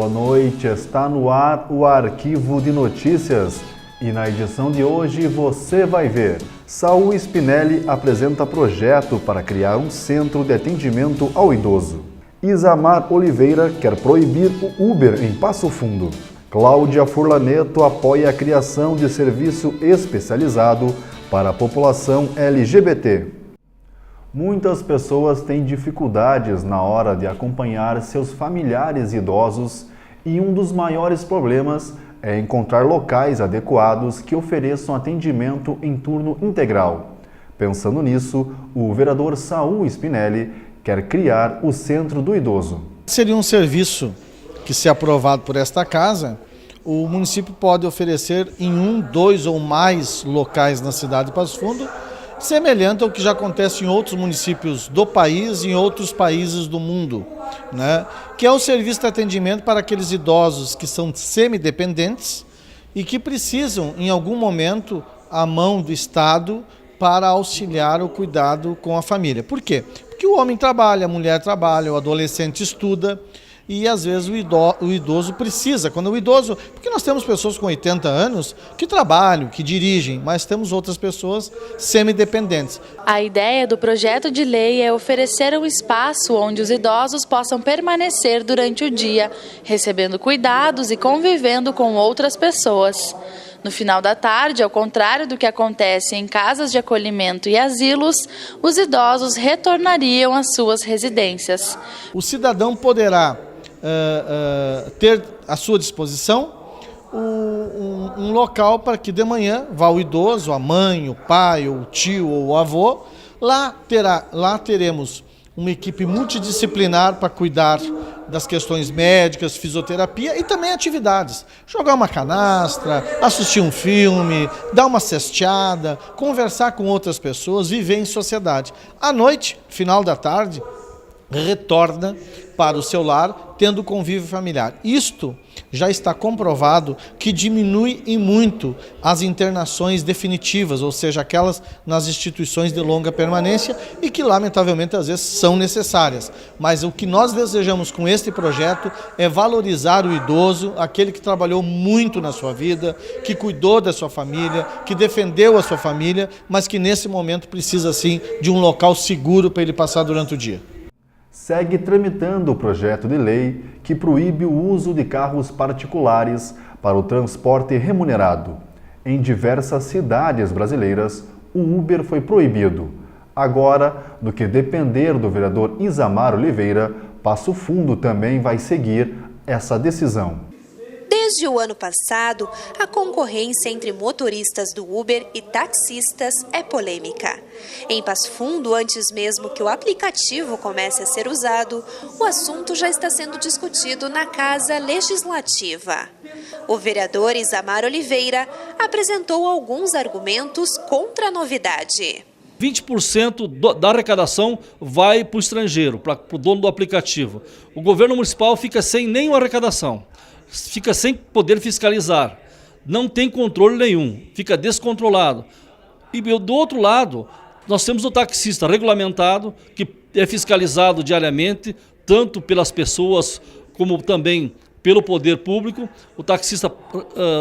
Boa noite, está no ar o Arquivo de Notícias e na edição de hoje você vai ver: Saul Spinelli apresenta projeto para criar um centro de atendimento ao idoso. Isamar Oliveira quer proibir o Uber em Passo Fundo. Cláudia Furlaneto apoia a criação de serviço especializado para a população LGBT. Muitas pessoas têm dificuldades na hora de acompanhar seus familiares idosos e um dos maiores problemas é encontrar locais adequados que ofereçam atendimento em turno integral. Pensando nisso, o vereador Saul Spinelli quer criar o Centro do Idoso. Seria um serviço que, se aprovado por esta casa, o município pode oferecer em 1, 2 ou mais locais na cidade de Passo Fundo, semelhante ao que já acontece em outros municípios do país e em outros países do mundo, né? Que é o serviço de atendimento para aqueles idosos que são semidependentes e que precisam, em algum momento, a mão do Estado para auxiliar o cuidado com a família. Por quê? Porque o homem trabalha, a mulher trabalha, o adolescente estuda, e às vezes o idoso precisa. Quando o idoso, porque nós temos pessoas com 80 anos que trabalham, que dirigem, mas temos outras pessoas semidependentes. A ideia do projeto de lei é oferecer um espaço onde os idosos possam permanecer durante o dia, recebendo cuidados e convivendo com outras pessoas. No final da tarde, ao contrário do que acontece em casas de acolhimento e asilos, os idosos retornariam às suas residências. O cidadão poderá ter à sua disposição um local para que de manhã vá o idoso, a mãe, o pai, o tio ou o avô. Lá teremos uma equipe multidisciplinar para cuidar das questões médicas, fisioterapia e também atividades. Jogar uma canastra, assistir um filme, dar uma cesteada, conversar com outras pessoas, viver em sociedade. À noite, final da tarde, retorna para o seu lar, tendo convívio familiar. Isto já está comprovado que diminui em muito as internações definitivas, ou seja, aquelas nas instituições de longa permanência e que, lamentavelmente, às vezes são necessárias. Mas o que nós desejamos com este projeto é valorizar o idoso, aquele que trabalhou muito na sua vida, que cuidou da sua família, que defendeu a sua família, mas que nesse momento precisa, sim, de um local seguro para ele passar durante o dia. Segue tramitando o projeto de lei que proíbe o uso de carros particulares para o transporte remunerado. Em diversas cidades brasileiras, o Uber foi proibido. Agora, no que depender do vereador Isamar Oliveira, Passo Fundo também vai seguir essa decisão. Desde o ano passado, a concorrência entre motoristas do Uber e taxistas é polêmica. Em Passo Fundo, antes mesmo que o aplicativo comece a ser usado, o assunto já está sendo discutido na Casa Legislativa. O vereador Isamar Oliveira apresentou alguns argumentos contra a novidade. 20% da arrecadação vai para o estrangeiro, para o dono do aplicativo. O governo municipal fica sem nenhuma arrecadação. Fica sem poder fiscalizar, não tem controle nenhum, fica descontrolado. E do outro lado, nós temos o taxista regulamentado, que é fiscalizado diariamente, tanto pelas pessoas como também pelo poder público. O taxista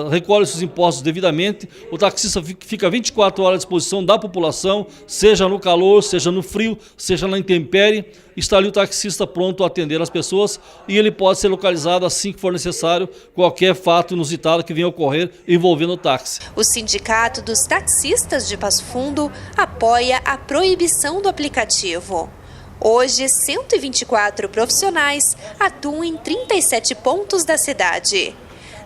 recolhe seus impostos devidamente, o taxista fica 24 horas à disposição da população, seja no calor, seja no frio, seja na intempérie. Está ali o taxista pronto a atender as pessoas e ele pode ser localizado assim que for necessário qualquer fato inusitado que venha a ocorrer envolvendo o táxi. O Sindicato dos Taxistas de Passo Fundo apoia a proibição do aplicativo. Hoje, 124 profissionais atuam em 37 pontos da cidade.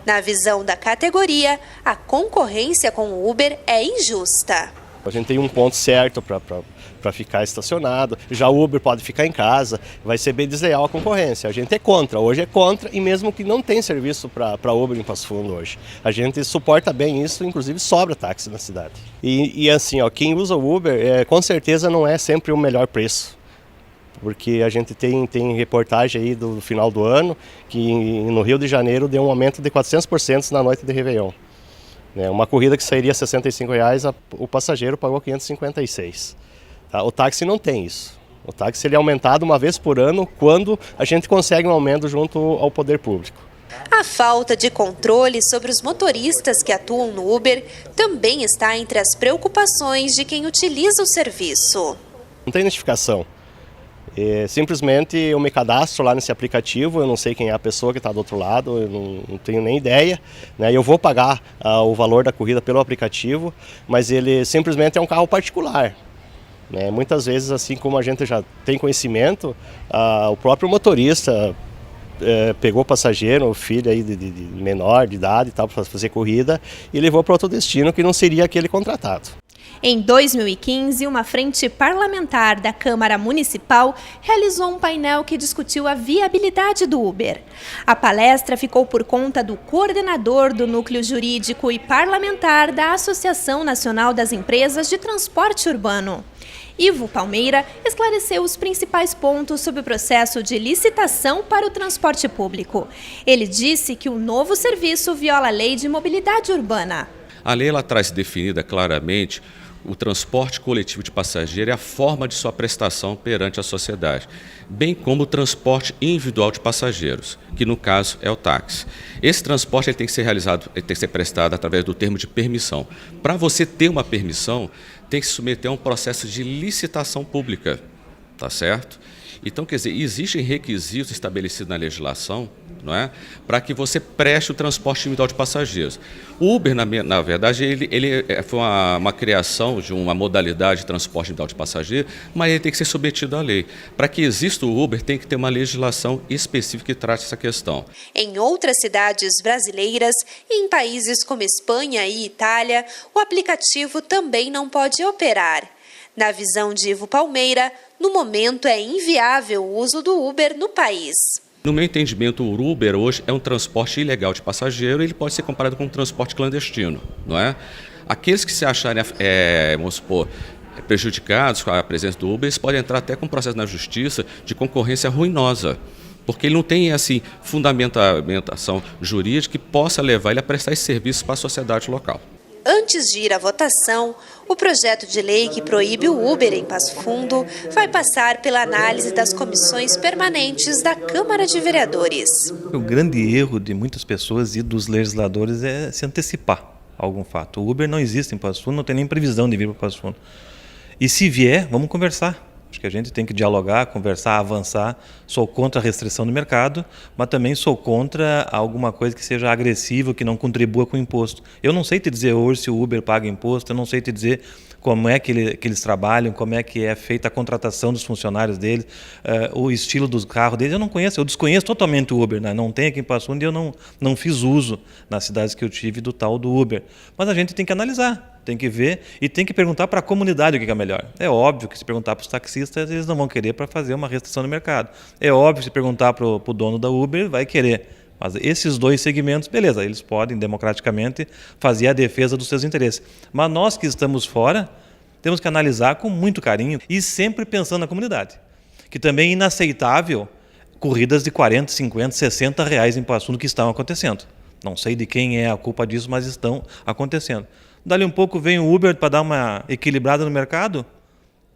Na visão da categoria, a concorrência com o Uber é injusta. A gente tem um ponto certo para ficar estacionado, já o Uber pode ficar em casa, vai ser bem desleal a concorrência. A gente é contra, hoje é contra, e mesmo que não tem serviço para Uber em Passo Fundo hoje. A gente suporta bem isso, inclusive sobra táxi na cidade. E assim, quem usa o Uber, com certeza não é sempre o melhor preço. Porque a gente tem reportagem aí do final do ano que no Rio de Janeiro deu um aumento de 400% na noite de Réveillon. Uma corrida que sairia R$ 65, o passageiro pagou 556. Tá? O táxi não tem isso. O táxi ele é aumentado uma vez por ano quando a gente consegue um aumento junto ao poder público. A falta de controle sobre os motoristas que atuam no Uber também está entre as preocupações de quem utiliza o serviço. Não tem notificação. Simplesmente eu me cadastro lá nesse aplicativo, eu não sei quem é a pessoa que está do outro lado, eu não tenho nem ideia, né? Eu vou pagar o valor da corrida pelo aplicativo, mas ele simplesmente é um carro particular. Né? Muitas vezes, assim como a gente já tem conhecimento, o próprio motorista pegou passageiro, filho aí de menor de idade para fazer corrida e levou para outro destino que não seria aquele contratado. Em 2015, uma frente parlamentar da Câmara Municipal realizou um painel que discutiu a viabilidade do Uber. A palestra ficou por conta do coordenador do Núcleo Jurídico e Parlamentar da Associação Nacional das Empresas de Transporte Urbano. Ivo Palmeira esclareceu os principais pontos sobre o processo de licitação para o transporte público. Ele disse que o novo serviço viola a Lei de Mobilidade Urbana. A lei ela traz definida claramente o transporte coletivo de passageiro e a forma de sua prestação perante a sociedade, bem como o transporte individual de passageiros, que no caso é o táxi. Esse transporte ele tem que ser realizado, ele tem que ser prestado através do termo de permissão. Para você ter uma permissão, tem que se submeter a um processo de licitação pública, tá certo? Então, quer dizer, existem requisitos estabelecidos na legislação, não é, para que você preste o transporte individual de passageiros. O Uber, na verdade, ele foi uma criação de uma modalidade de transporte individual de passageiro, mas ele tem que ser submetido à lei. Para que exista o Uber, tem que ter uma legislação específica que trate essa questão. Em outras cidades brasileiras e em países como Espanha e Itália, o aplicativo também não pode operar. Na visão de Ivo Palmeira, no momento é inviável o uso do Uber no país. No meu entendimento, o Uber hoje é um transporte ilegal de passageiro, ele pode ser comparado com um transporte clandestino, não é? Aqueles que se acharem, vamos supor, prejudicados com a presença do Uber, eles podem entrar até com processo na justiça de concorrência ruinosa, porque ele não tem assim, fundamentação jurídica que possa levar ele a prestar esse serviço para a sociedade local. Antes de ir à votação, o projeto de lei que proíbe o Uber em Passo Fundo vai passar pela análise das comissões permanentes da Câmara de Vereadores. O grande erro de muitas pessoas e dos legisladores é se antecipar a algum fato. O Uber não existe em Passo Fundo, não tem nem previsão de vir para Passo Fundo. E se vier, vamos conversar. Acho que a gente tem que dialogar, conversar, avançar. Sou contra a restrição do mercado, mas também sou contra alguma coisa que seja agressiva, que não contribua com o imposto. Eu não sei te dizer hoje se o Uber paga imposto, eu não sei te dizer como é que eles trabalham, como é que é feita a contratação dos funcionários deles, o estilo dos carros deles. Eu não conheço, eu desconheço totalmente o Uber, né? Não tem aqui em Passo Fundo e eu não fiz uso nas cidades que eu tive do tal do Uber. Mas a gente tem que analisar. Tem que ver e tem que perguntar para a comunidade o que é melhor. É óbvio que se perguntar para os taxistas, eles não vão querer para fazer uma restrição no mercado. É óbvio que se perguntar para o dono da Uber, vai querer. Mas esses dois segmentos, beleza, eles podem democraticamente fazer a defesa dos seus interesses. Mas nós que estamos fora, temos que analisar com muito carinho e sempre pensando na comunidade. Que também é inaceitável corridas de 40, 50, 60 reais em Passo Fundo que estão acontecendo. Não sei de quem é a culpa disso, mas estão acontecendo. Dali um pouco vem o Uber para dar uma equilibrada no mercado?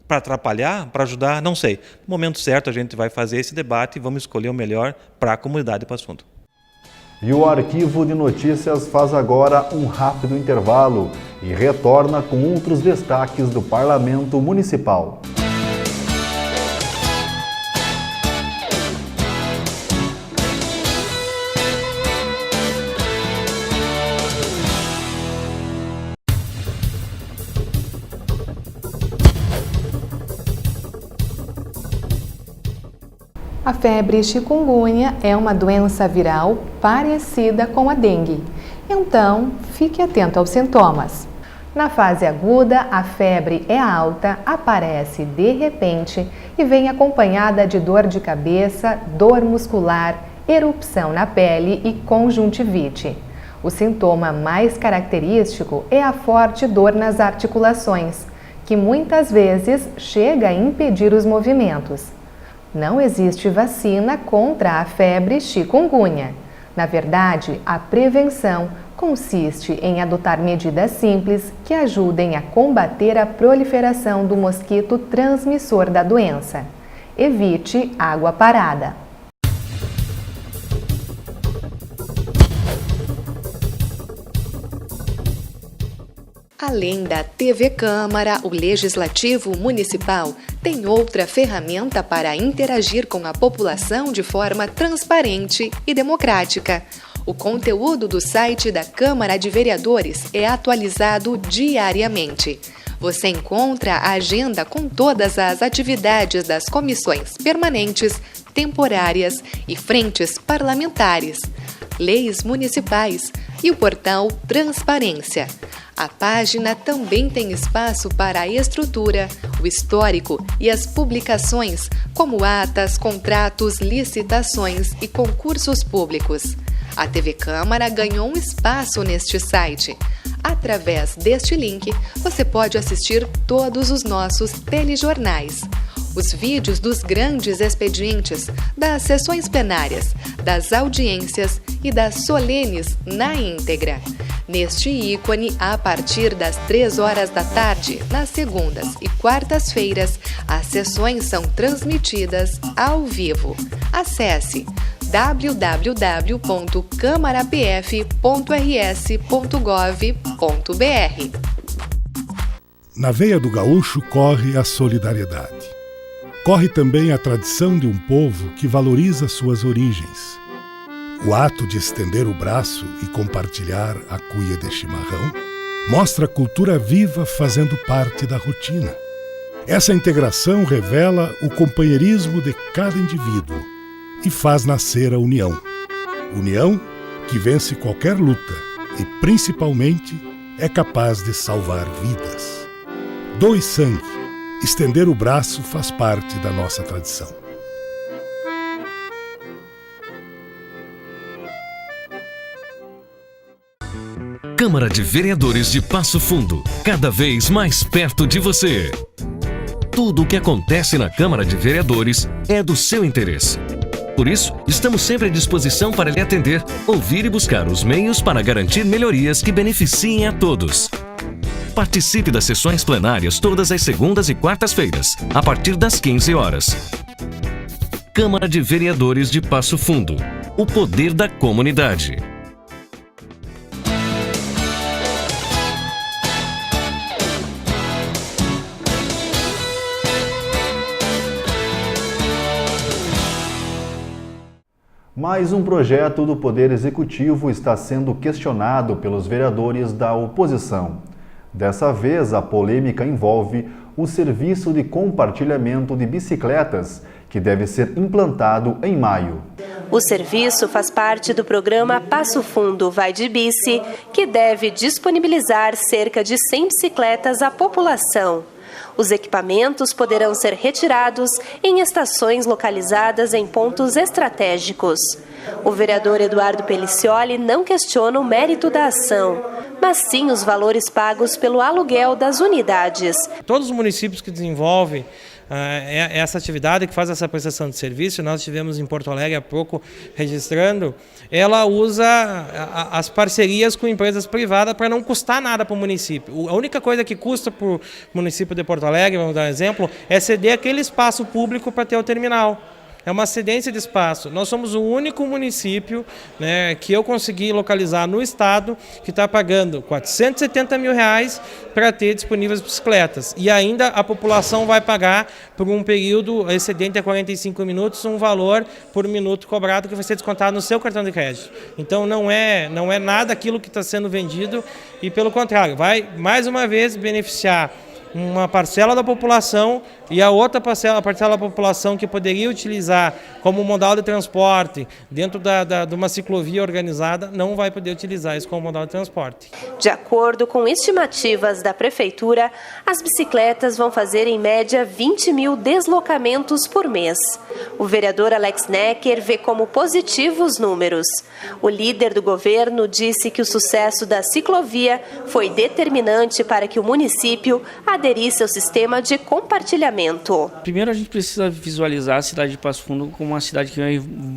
Para atrapalhar? Para ajudar? Não sei. No momento certo a gente vai fazer esse debate e vamos escolher o melhor para a comunidade de Passo Fundo. E o Arquivo de Notícias faz agora um rápido intervalo e retorna com outros destaques do Parlamento Municipal. A febre chikungunya é uma doença viral parecida com a dengue. Então, fique atento aos sintomas. Na fase aguda, a febre é alta, aparece de repente e vem acompanhada de dor de cabeça, dor muscular, erupção na pele e conjuntivite. O sintoma mais característico é a forte dor nas articulações, que muitas vezes chega a impedir os movimentos. Não existe vacina contra a febre chikungunya. Na verdade, a prevenção consiste em adotar medidas simples que ajudem a combater a proliferação do mosquito transmissor da doença. Evite água parada. Além da TV Câmara, o Legislativo Municipal tem outra ferramenta para interagir com a população de forma transparente e democrática. O conteúdo do site da Câmara de Vereadores é atualizado diariamente. Você encontra a agenda com todas as atividades das comissões permanentes, temporárias e frentes parlamentares, leis municipais e o portal Transparência. A página também tem espaço para a estrutura, o histórico e as publicações, como atas, contratos, licitações e concursos públicos. A TV Câmara ganhou um espaço neste site. Através deste link, você pode assistir todos os nossos telejornais. Os vídeos dos grandes expedientes, das sessões plenárias, das audiências e das solenes na íntegra. Neste ícone, a partir das 3 horas da tarde, nas segundas e quartas-feiras, as sessões são transmitidas ao vivo. Acesse www.camarapf.rs.gov.br. Na veia do gaúcho corre a solidariedade. Corre também a tradição de um povo que valoriza suas origens. O ato de estender o braço e compartilhar a cuia de chimarrão mostra a cultura viva fazendo parte da rotina. Essa integração revela o companheirismo de cada indivíduo e faz nascer a união. União que vence qualquer luta e, principalmente, é capaz de salvar vidas. Doe sangue. Estender o braço faz parte da nossa tradição. Câmara de Vereadores de Passo Fundo, cada vez mais perto de você. Tudo o que acontece na Câmara de Vereadores é do seu interesse. Por isso, estamos sempre à disposição para lhe atender, ouvir e buscar os meios para garantir melhorias que beneficiem a todos. Participe das sessões plenárias todas as segundas e quartas-feiras, a partir das 15 horas. Câmara de Vereadores de Passo Fundo. O poder da comunidade. Mais um projeto do Poder Executivo está sendo questionado pelos vereadores da oposição. Dessa vez, a polêmica envolve o serviço de compartilhamento de bicicletas, que deve ser implantado em maio. O serviço faz parte do programa Passo Fundo Vai de Bici, que deve disponibilizar cerca de 100 bicicletas à população. Os equipamentos poderão ser retirados em estações localizadas em pontos estratégicos. O vereador Eduardo Pelicioli não questiona o mérito da ação, mas sim os valores pagos pelo aluguel das unidades. Todos os municípios que desenvolvem essa atividade, que faz essa prestação de serviço, nós tivemos em Porto Alegre há pouco registrando, ela usa as parcerias com empresas privadas para não custar nada para o município. A única coisa que custa para o município de Porto Alegre, vamos dar um exemplo, é ceder aquele espaço público para ter o terminal. É uma cedência de espaço. Nós somos o único município, né, que eu consegui localizar no estado que está pagando R$470 mil para ter disponíveis bicicletas. E ainda a população vai pagar por um período excedente a 45 minutos um valor por minuto cobrado que vai ser descontado no seu cartão de crédito. Então não é nada aquilo que está sendo vendido e, pelo contrário, vai mais uma vez beneficiar uma parcela da população e a outra parcela da população que poderia utilizar como modal de transporte dentro de uma ciclovia organizada não vai poder utilizar isso como modal de transporte. De acordo com estimativas da Prefeitura, as bicicletas vão fazer em média 20 mil deslocamentos por mês. O vereador Alex Necker vê como positivos os números. O líder do governo disse que o sucesso da ciclovia foi determinante para que o município aderisse ao sistema de compartilhamento. Primeiro a gente precisa visualizar a cidade de Passo Fundo como uma cidade que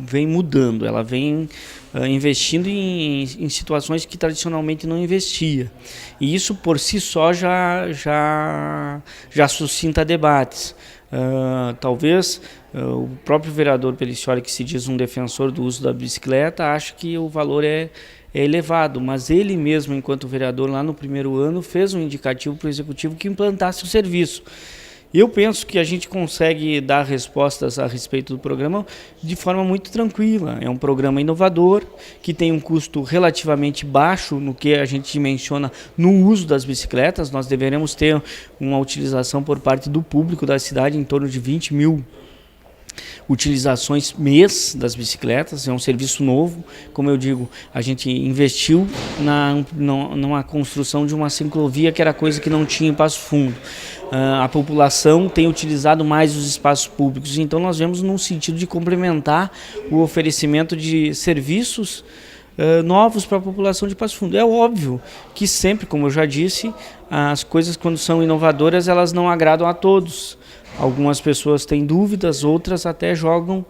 vem mudando, ela vem investindo em situações que tradicionalmente não investia. E isso por si só já suscita debates. Talvez o próprio vereador Pelicioli, que se diz um defensor do uso da bicicleta, acha que o valor é é elevado, mas ele mesmo, enquanto vereador, lá no primeiro ano, fez um indicativo para o Executivo que implantasse o serviço. Eu penso que a gente consegue dar respostas a respeito do programa de forma muito tranquila. É um programa inovador, que tem um custo relativamente baixo no que a gente dimensiona no uso das bicicletas. Nós deveremos ter uma utilização por parte do público da cidade em torno de 20 mil utilizações mês das bicicletas. É um serviço novo. Como eu digo, a gente investiu numa construção de uma ciclovia, que era coisa que não tinha em Passo Fundo. A população tem utilizado mais os espaços públicos, então nós vemos num sentido de complementar o oferecimento de serviços novos para a população de Passo Fundo. É óbvio que sempre, como eu já disse, as coisas, quando são inovadoras, elas não agradam a todos. Algumas pessoas têm dúvidas, outras até jogam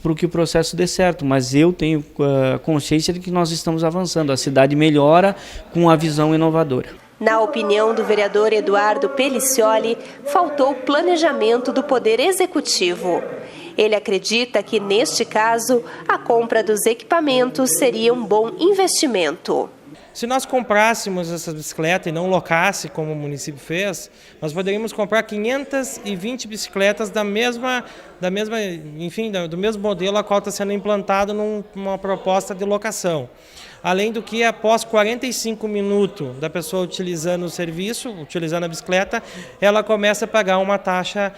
para que o processo dê certo, mas eu tenho consciência de que nós estamos avançando. A cidade melhora com a visão inovadora. Na opinião do vereador Eduardo Pelicioli, faltou planejamento do Poder Executivo. Ele acredita que, neste caso, a compra dos equipamentos seria um bom investimento. Se nós comprássemos essa bicicleta e não locasse, como o município fez, nós poderíamos comprar 520 bicicletas do mesmo modelo a qual está sendo implantado numa proposta de locação. Além do que, após 45 minutos da pessoa utilizando o serviço, utilizando a bicicleta, ela começa a pagar uma taxa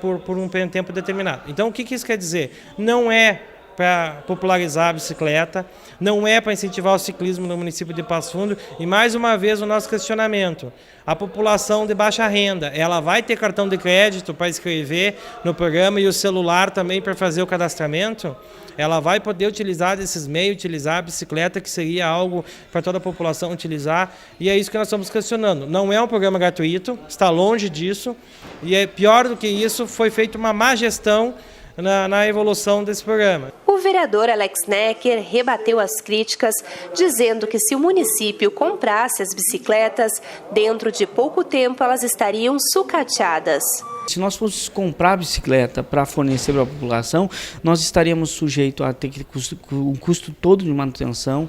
por um tempo determinado. Então, o que isso quer dizer? Não é para popularizar a bicicleta, não é para incentivar o ciclismo no município de Passo Fundo. E, mais uma vez, o nosso questionamento: a população de baixa renda, ela vai ter cartão de crédito para inscrever no programa e o celular também para fazer o cadastramento? Ela vai poder utilizar desses meios, utilizar a bicicleta, que seria algo para toda a população utilizar, e é isso que nós estamos questionando. Não é um programa gratuito, está longe disso, e é pior do que isso, foi feita uma má gestão na evolução desse programa. O vereador Alex Necker rebateu as críticas, dizendo que se o município comprasse as bicicletas, dentro de pouco tempo elas estariam sucateadas. Se nós fôssemos comprar bicicleta para fornecer para a população, nós estaríamos sujeitos a ter um custo todo de manutenção,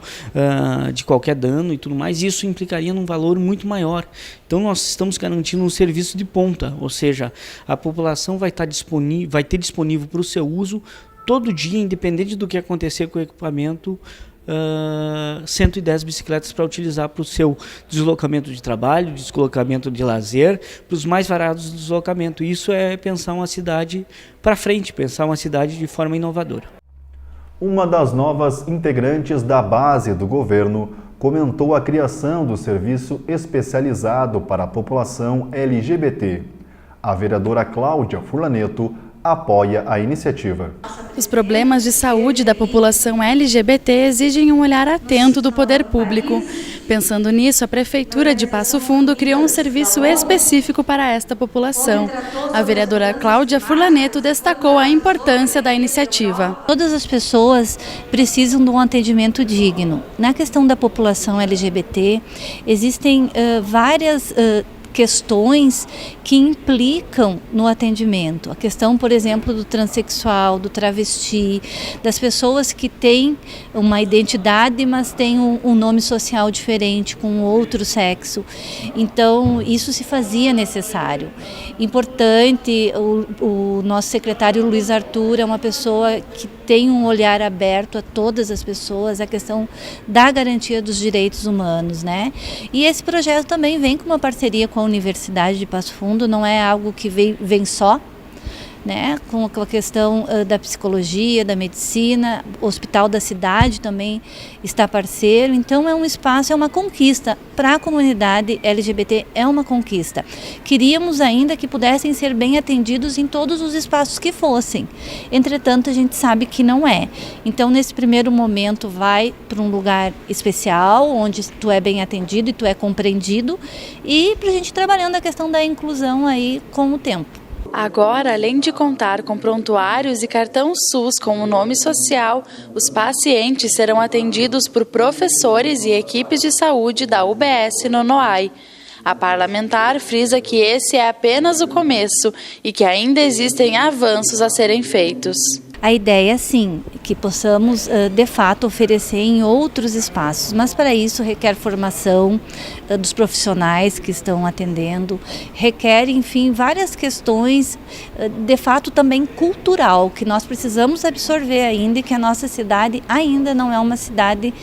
de qualquer dano e tudo mais, e isso implicaria num valor muito maior. Então nós estamos garantindo um serviço de ponta, ou seja, a população vai ter disponível para o seu uso todo dia, independente do que acontecer com o equipamento, 110 bicicletas para utilizar para o seu deslocamento de trabalho, deslocamento de lazer, para os mais variados deslocamentos. Isso é pensar uma cidade para frente, pensar uma cidade de forma inovadora. Uma das novas integrantes da base do governo comentou a criação do serviço especializado para a população LGBT. A vereadora Cláudia Furlaneto apoia a iniciativa. Os problemas de saúde da população LGBT exigem um olhar atento do poder público. Pensando nisso, a Prefeitura de Passo Fundo criou um serviço específico para esta população. A vereadora Cláudia Furlaneto destacou a importância da iniciativa. Todas as pessoas precisam de um atendimento digno. Na questão da população LGBT, existem várias questões que implicam no atendimento. A questão, por exemplo, do transexual, do travesti, das pessoas que têm uma identidade, mas têm um nome social diferente, com outro sexo. Então, isso se fazia necessário. Importante, o nosso secretário Luiz Arthur é uma pessoa que tem um olhar aberto a todas as pessoas, a questão da garantia dos direitos humanos, né? E esse projeto também vem com uma parceria com a Universidade de Passo Fundo, não é algo que vem só, né, com a questão da psicologia, da medicina. O Hospital da Cidade também está parceiro, então é um espaço, é uma conquista para a comunidade LGBT, é uma conquista. Queríamos ainda que pudessem ser bem atendidos em todos os espaços que fossem, entretanto a gente sabe que não é. Então nesse primeiro momento vai para um lugar especial, onde tu é bem atendido e tu é compreendido, e para a gente trabalhando a questão da inclusão aí com o tempo. Agora, além de contar com prontuários e cartão SUS com o nome social, os pacientes serão atendidos por professores e equipes de saúde da UBS Nonoai. A parlamentar frisa que esse é apenas o começo e que ainda existem avanços a serem feitos. A ideia, sim, que possamos, de fato, oferecer em outros espaços, mas para isso requer formação dos profissionais que estão atendendo, requer, enfim, várias questões, de fato, também cultural, que nós precisamos absorver ainda e que a nossa cidade ainda não é uma cidade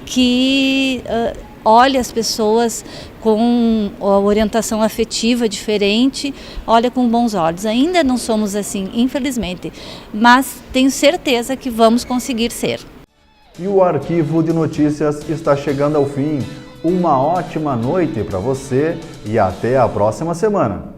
que olha as pessoas com a orientação afetiva diferente, olha com bons olhos. Ainda não somos assim, infelizmente, mas tenho certeza que vamos conseguir ser. E o Arquivo de Notícias está chegando ao fim. Uma ótima noite para você e até a próxima semana.